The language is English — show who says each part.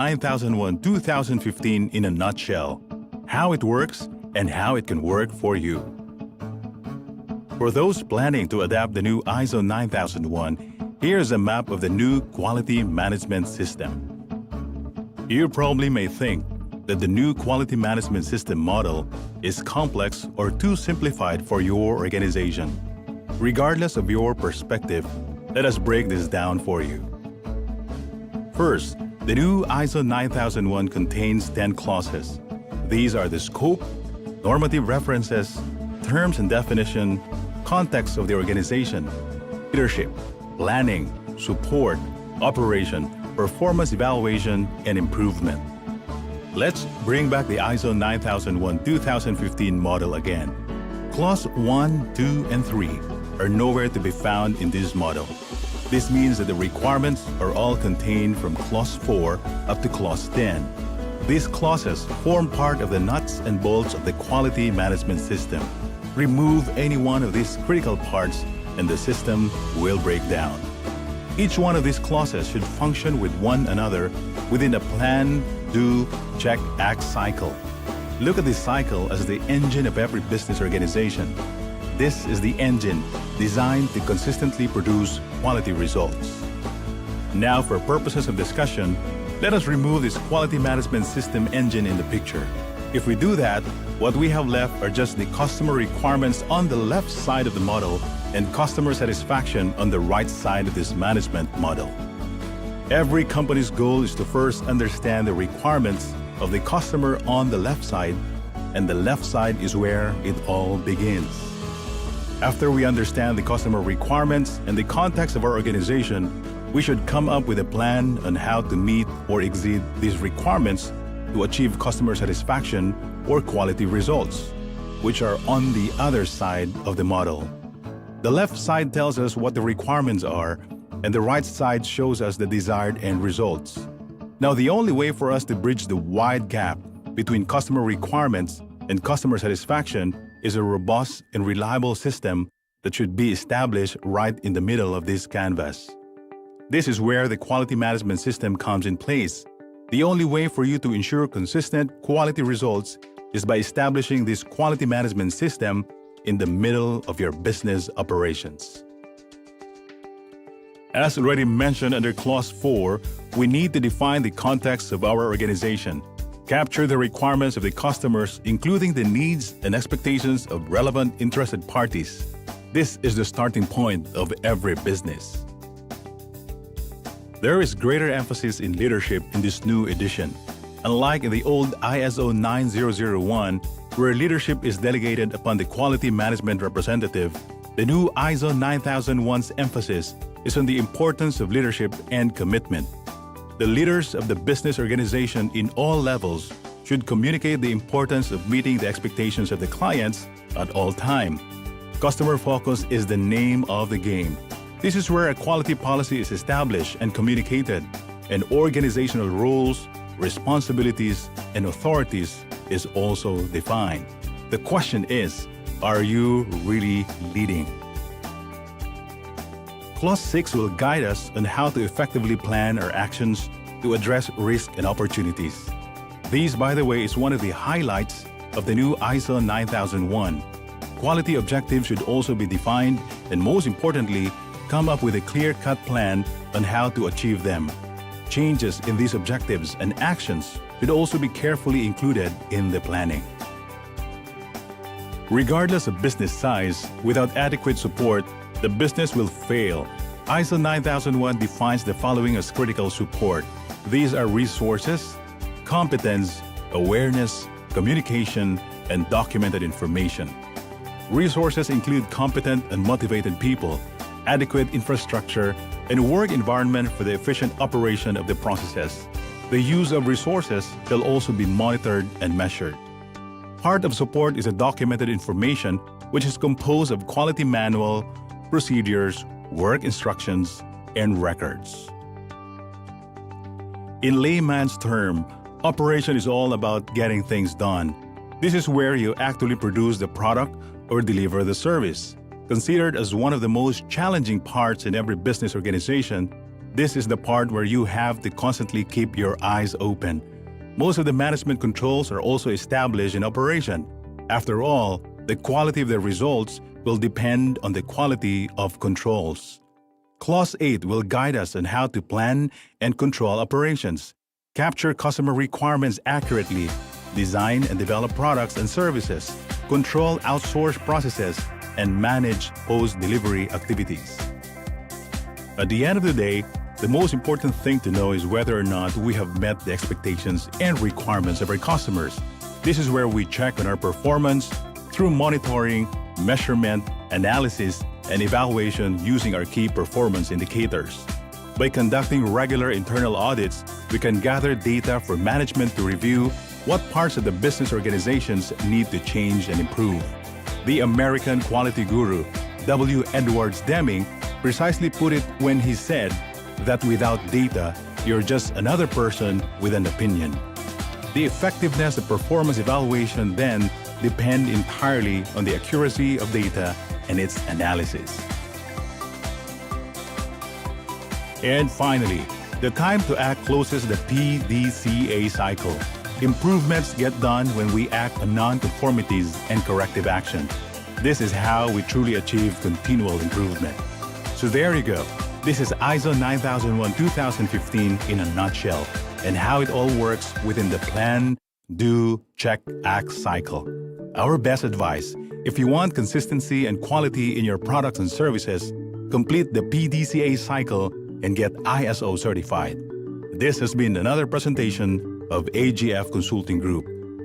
Speaker 1: 9001-2015 in a nutshell, how it works and how it can work for you. For those planning to adapt the new ISO 9001, here's a map of the new quality management system. You probably may think that the new quality management system model is complex or too simplified for your organization. Regardless of your perspective, let us break this down for you. First, the new ISO 9001 contains 10 clauses. These are the scope, normative references, terms and definition, context of the organization, leadership, planning, support, operation, performance evaluation, and improvement. Let's bring back the ISO 9001-2015 model again. Clause 1, 2, and 3 are nowhere to be found in this model. This means that the requirements are all contained from Clause 4 up to Clause 10. These clauses form part of the nuts and bolts of the quality management system. Remove any one of these critical parts and the system will break down. Each one of these clauses should function with one another within a plan, do, check, act cycle. Look at this cycle as the engine of every business organization. This is the engine designed to consistently produce quality results. Now, for purposes of discussion, let us remove this quality management system engine in the picture. If we do that, what we have left are just the customer requirements on the left side of the model and customer satisfaction on the right side of this management model. Every company's goal is to first understand the requirements of the customer on the left side, and the left side is where it all begins. After we understand the customer requirements and the context of our organization, we should come up with a plan on how to meet or exceed these requirements to achieve customer satisfaction or quality results, which are on the other side of the model. The left side tells us what the requirements are, and the right side shows us the desired end results. Now, the only way for us to bridge the wide gap between customer requirements and customer satisfaction is a robust and reliable system that should be established right in the middle of this canvas. This is where the quality management system comes in place. The only way for you to ensure consistent quality results is by establishing this quality management system in the middle of your business operations. As already mentioned under Clause 4, we need to define the context of our organization, capture the requirements of the customers, including the needs and expectations of relevant interested parties. This is the starting point of every business. There is greater emphasis in leadership in this new edition. Unlike in the old ISO 9001, where leadership is delegated upon the quality management representative, the new ISO 9001's emphasis is on the importance of leadership and commitment. The leaders of the business organization in all levels should communicate the importance of meeting the expectations of the clients at all times. Customer focus is the name of the game. This is where a quality policy is established and communicated, and organizational roles, responsibilities, and authorities is also defined. The question is, are you really leading? Clause 6 will guide us on how to effectively plan our actions to address risk and opportunities. These, by the way, is one of the highlights of the new ISO 9001. Quality objectives should also be defined and, most importantly, come up with a clear-cut plan on how to achieve them. Changes in these objectives and actions should also be carefully included in the planning. Regardless of business size, without adequate support, the business will fail. ISO 9001 defines the following as critical support. These are resources, competence, awareness, communication, and documented information. Resources include competent and motivated people, adequate infrastructure, and work environment for the efficient operation of the processes. The use of resources shall also be monitored and measured. Part of support is a documented information, which is composed of quality manual, procedures, work instructions, and records. In layman's term, operation is all about getting things done. This is where you actually produce the product or deliver the service. Considered as one of the most challenging parts in every business organization, This is the part where you have to constantly keep your eyes open. Most of the management controls are also established in operation. After all, the quality of the results will depend on the quality of controls. Clause 8 will guide us on how to plan and control operations, capture customer requirements accurately, design and develop products and services, control outsourced processes, and manage post-delivery activities. At the end of the day, the most important thing to know is whether or not we have met the expectations and requirements of our customers. This is where we check on our performance through monitoring, measurement, analysis, and evaluation using our key performance indicators. By conducting regular internal audits, we can gather data for management to review what parts of the business organizations need to change and improve. The American quality guru, W. Edwards Deming, precisely put it when he said that without data, you're just another person with an opinion. The effectiveness of performance evaluation then depends entirely on the accuracy of data and its analysis. And finally, the time to act closes the PDCA cycle. Improvements get done when we act on non-conformities and corrective action. This is how we truly achieve continual improvement. So there you go. This is ISO 9001-2015 in a nutshell, and how it all works within the plan, do, check, act cycle. Our best advice: if you want consistency and quality in your products and services, complete the PDCA cycle and get ISO certified. This has been another presentation of AGF Consulting Group.